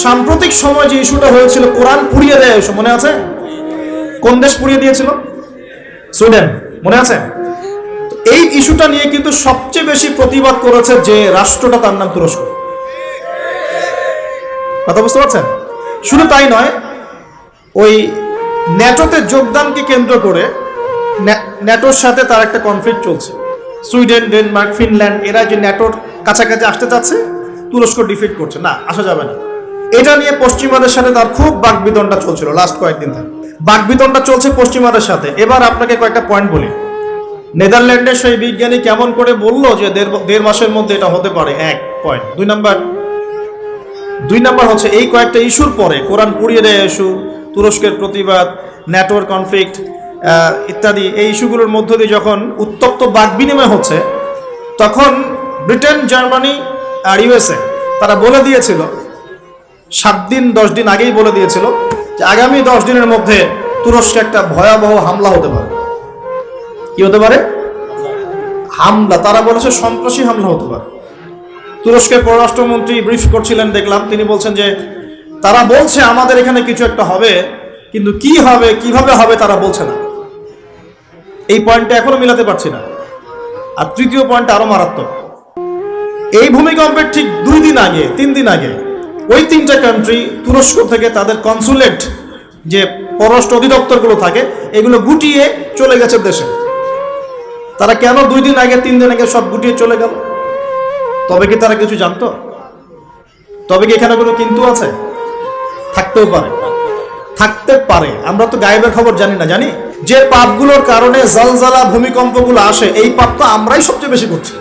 সাম্প্রতিক সময় যে ইস্যুটা হয়েছিল কোরআন পুড়িয়ে দেয় ইস্যু, মনে আছে? কোন দেশ পুড়িয়ে দিয়েছিল? সুইডেন, মনে আছে? এই ইস্যুটা নিয়ে কিন্তু সবচেয়ে বেশি প্রতিবাদ করেছে যে রাষ্ট্রটা, তার নাম তুরস্ক। কথা বুঝতে পারছেন? শুধু তাই নয়, ওই ন্যাটোতে যোগদানকে কেন্দ্র করে ন্যাটোর সাথে তার একটা কনফ্লিক্ট চলছে। সুইডেন, ডেনমার্ক, ফিনল্যান্ড এরা যে ন্যাটোর কাছাকাছি আসতে চাচ্ছে, তুরস্ক ডিফিট করছে, না আসা যাবে না। এটা নিয়ে পশ্চিমাদের সাথে তার খুব বাকবিতণ্ডা চলছিল লাস্ট কয়েকদিন ধরে। বাকবিতণ্ডা চলছে পশ্চিমাদের সাথে। এবার আপনাকে কয়েকটা পয়েন্ট বলি। নেদারল্যান্ডের সেই বিজ্ঞানী কেমন করে বলল যে দেড় মাসের মধ্যে এটা হতে পারে, এক পয়েন্ট। দুই নাম্বার হচ্ছে এই কয়েকটা ইস্যুর পরে, কোরআন পুড়িয়ে দেয় ইস্যু, তুরস্কের প্রতিবাদ, ন্যাটোর কনফ্লিক্ট ইত্যাদি, এই ইস্যুগুলোর মধ্য দিয়ে যখন উত্তপ্ত বাক বিনিময় হচ্ছে, তখন ব্রিটেন, জার্মানি আর ইউএসএ তারা বলে দিয়েছিল 7-10 দিন আগেই বলে দিয়েছিল যে আগামী 10 দিনের মধ্যে তুরস্কে একটা ভয়াবহ হামলা হতে পারে। কি হতে পারে? হামলা। তারা বলেছে সন্ত্রাসী হামলা হতে পারে। তুরস্কের পররাষ্ট্রমন্ত্রী ব্রিফ করছিলেন, দেখলাম তিনি বলছেন যে তারা বলছে আমাদের এখানে কিছু একটা হবে, কিন্তু কি হবে, কিভাবে হবে তারা বলছে না। এই পয়েন্টটা এখনো মিলাতে পারছি না। আর তৃতীয় পয়েন্টটা আরো মারাত্মক। এই ভূমিকম্পের ঠিক 3 দিন আগে ওই 3টা কান্ট্রি তুরস্ক থেকে তাদের কনসুলেট, যে পররাষ্ট্র অধিদপ্তরগুলো থাকে, এগুলো গুটিয়ে চলে গেছে দেশে। তারা কেন 2 দিন আগে 3 দিন আগে সব গুটিয়ে চলে গেল? তবে কি তারা কিছু জানতো? তবে কি এখানে কোনো কিন্তু আছে? থাকতে পারে। আমরা তো গায়েবের খবর জানি না। জানি যে পাপগুলোর কারণে জালজালা, ভূমিকম্পগুলো আসে, এই পাপ তো আমরাই সবচেয়ে বেশি করছি।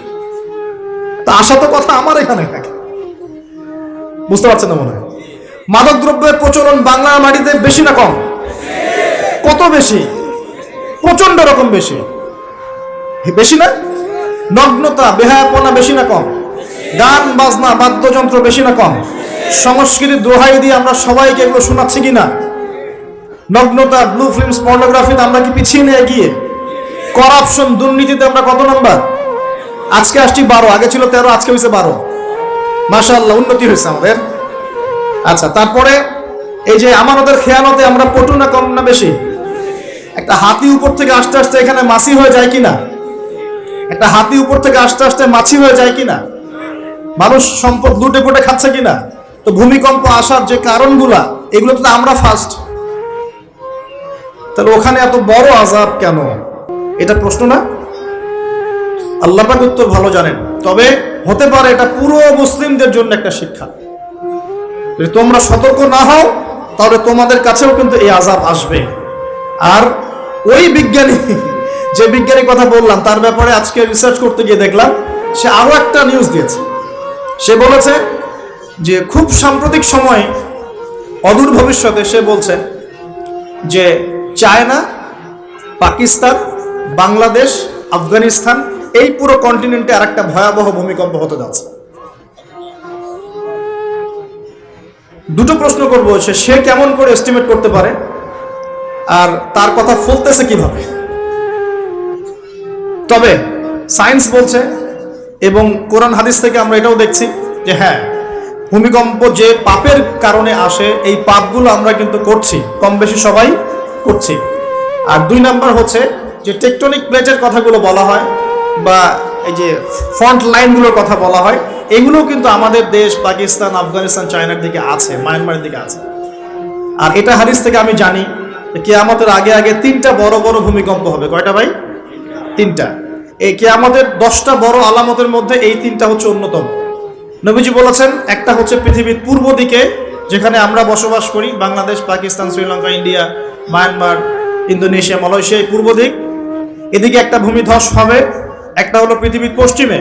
তা আসা তো কথা আমার এখানে থাকে। বুঝতে পারছেন না মনে হয়? মাদকদ্রব্যের প্রচলন বাংলার মাটিতে বেশি না কম? কত বেশি? প্রচন্ড রকম বেশি। বেশি না? নগ্নতা, বেহায়াপনা বেশি না কম? গান বাজনা, বাদ্যযন্ত্র বেশি না কম? সংস্কৃতির দোহাই দিয়ে আমরা সবাইকে এগুলো শোনাচ্ছি কিনা? নগ্নতা, ব্লু ফিল্মস, পর্নোগ্রাফিতে আমরা কি পিছিয়ে নিয়ে গিয়ে? করাপশন, দুর্নীতিতে আমরা কত নাম্বার? আজকে আসছি 12, আগে ছিল 13, আজকে হয়েছে 12। মাশাআল্লাহ, উন্নতি হয়েছে আমাদের। আচ্ছা, তারপরে এই যে আমানতের খেয়ানতে আমরা পটু না কম না বেশি? একটা হাতি উপর থেকে আস্তে আস্তে এখানে মাছি হয়ে যায় কিনা? একটা হাতি উপর থেকে আস্তে আস্তে মাছি হয়ে যায় কিনা? মানুষ সম্পদ লুটে পুটে খাচ্ছে কিনা? তো ভূমিকম্প আসার যে কারণগুলা, এগুলো তো আমরা ফার্স্ট। তাহলে ওখানে এত বড় আযাব কেন? এটা প্রশ্ন না? আল্লাহ পাক উত্তর ভালো জানেন। তবে হতে পারে এটা পুরো মুসলিমদের জন্য একটা শিক্ষা। যদি তোমরা সতর্ক না হও, তাহলে তোমাদের কাছেও কিন্তু এই আযাব আসবে। আর ওই বিজ্ঞানী, যে বিজ্ঞানীর কথা বললাম, তার ব্যাপারে আজকে রিসার্চ করতে গিয়ে দেখলাম সে আরো একটা নিউজ দিয়েছে। সে বলেছে যে খুব সাম্প্রতিক সময়ে, অদূর ভবিষ্যতে, সে বলছে যে চায়না, পাকিস্তান, বাংলাদেশ, আফগানিস্তান, এই পুরো কন্টিনেন্টে আর একটা ভয়াবহ ভূমিকম্প হতে যাচ্ছে। দুটো প্রশ্ন করবো, সে কেমন করে এস্টিমেট করতে পারে, আর তার কথা ফলতেছে কিভাবে? তবে সায়েন্স বলছে, এবং কোরআন হাদিস থেকে আমরা এটাও দেখছি যে হ্যাঁ, ভূমিকম্প যে পাপের কারণে আসে, এই পাপগুলো আমরা কিন্তু করছি, কম বেশি সবাই করছি। আর 2 নাম্বার হচ্ছে যে টেকটনিক প্লেটের কথাগুলো বলা হয়, বা এই যে ফ্রন্ট লাইনগুলোর কথা বলা হয়, এগুলো কিন্তু আমাদের দেশ, পাকিস্তান, আফগানিস্তান, চায়নার দিকে আছে, মায়ানমারের দিকে আছে। আর এটা হাদিস থেকে আমি জানি কিয়ামতের আগে আগে 3টা বড় বড় ভূমিকম্প হবে। কয়টা ভাই? 3টা। এই কিয়ামতের 10টা বড় আলামতের মধ্যে এই 3টা হচ্ছে অন্যতম। নবীজি বলেছেন, একটা হচ্ছে পৃথিবীর পূর্ব দিকে, যেখানে আমরা বসবাস করি, Bangladesh, Pakistan, Sri Lanka, India, Myanmar, Indonesia, Malaysia, এই পূর্ব দিক, এদিকে একটা ভূমিধস হবে। একটা হলো পৃথিবীর পশ্চিমে,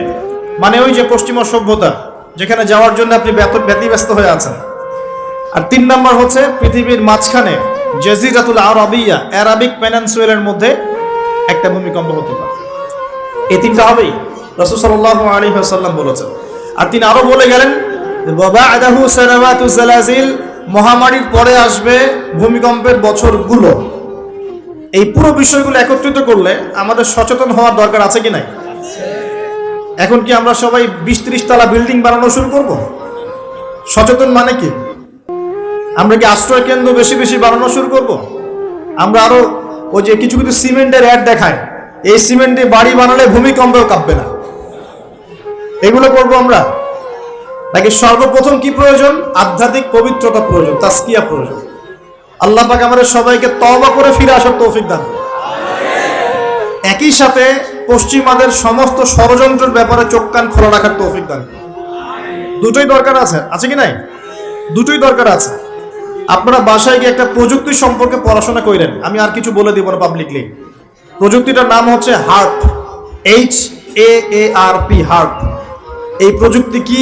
মানে ওই যে পশ্চিমা সভ্যতা, যেখানে যাওয়ার জন্য আপনি ব্যতিব্যস্ত হয়ে আছেন। আর 3 নাম্বার হচ্ছে পৃথিবীর মাঝখানে, জাজিরাতুল আরাবিয়া, আরাবিক পেনিনসুলার মধ্যে একটা ভূমিকম্প হতে পারে। এই 3টা হবেই, রাসূল সাল্লাল্লাহু আলাইহি ওয়াসাল্লাম বলেছেন। আর তিনি আরো বলে গেলেন, ওয়াবা'দাহু সানাওয়াতু জালাজিল, মহামারীর পরে আসবে ভূমিকম্পের বছরগুলো। এই পুরো বিষয়গুলো একত্রিত করলে আমাদের সচেতন হওয়ার দরকার আছে কি নাই? এখন কি আমরা সবাই 20-30 তলা বিল্ডিং বানানো শুরু করব? সচেতন মানে কি? আমরা কি আশ্রয় কেন্দ্র বেশি বেশি বানানো শুরু করব? আমরা আরো ওই যে কিছু কিছু সিমেন্টের অ্যাড দেখায়, এই সিমেন্টে বাড়ি বানালে ভূমিকম্পেও কাঁপবে না, এগুলো করব আমরা? নাকি সর্বপ্রথম কি প্রয়োজন? আধ্যাত্মিক পবিত্রতা প্রয়োজন, তাসকিয়া প্রয়োজন। আল্লাহ পাক আমাদের সবাইকে তওবা করে ফিরে আসার তৌফিক দান। একই সাথে পশ্চিমাদের সমস্ত ষড়যন্ত্রের ব্যাপারে চোখ কান খোলা রাখার তৌফিক দান। দুটোই দরকার আছে, আছে কি নাই? দুটোই দরকার আছে। আপনারা বাসায় গিয়ে একটা প্রযুক্তি সম্পর্কে পড়াশোনা করেন, আমি আর কিছু বলে দিব না পাবলিকলি। প্রযুক্তিটার নাম হচ্ছে হার্প, HAARP, হার্প। এই প্রযুক্তি কি,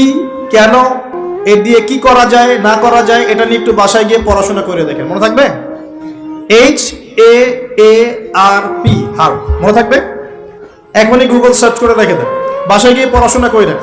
কেন, এর দিয়ে কি করা যায় না করা যায়, এটা নিয়ে একটু বাসায় গিয়ে পড়াশোনা করে দেখেন, মনে থাকবে? HAARP, হার্প, মনে থাকবে? এখনই গুগল সার্চ করে রেখে দেন, বাসায় গিয়ে পড়াশোনা করে দেন।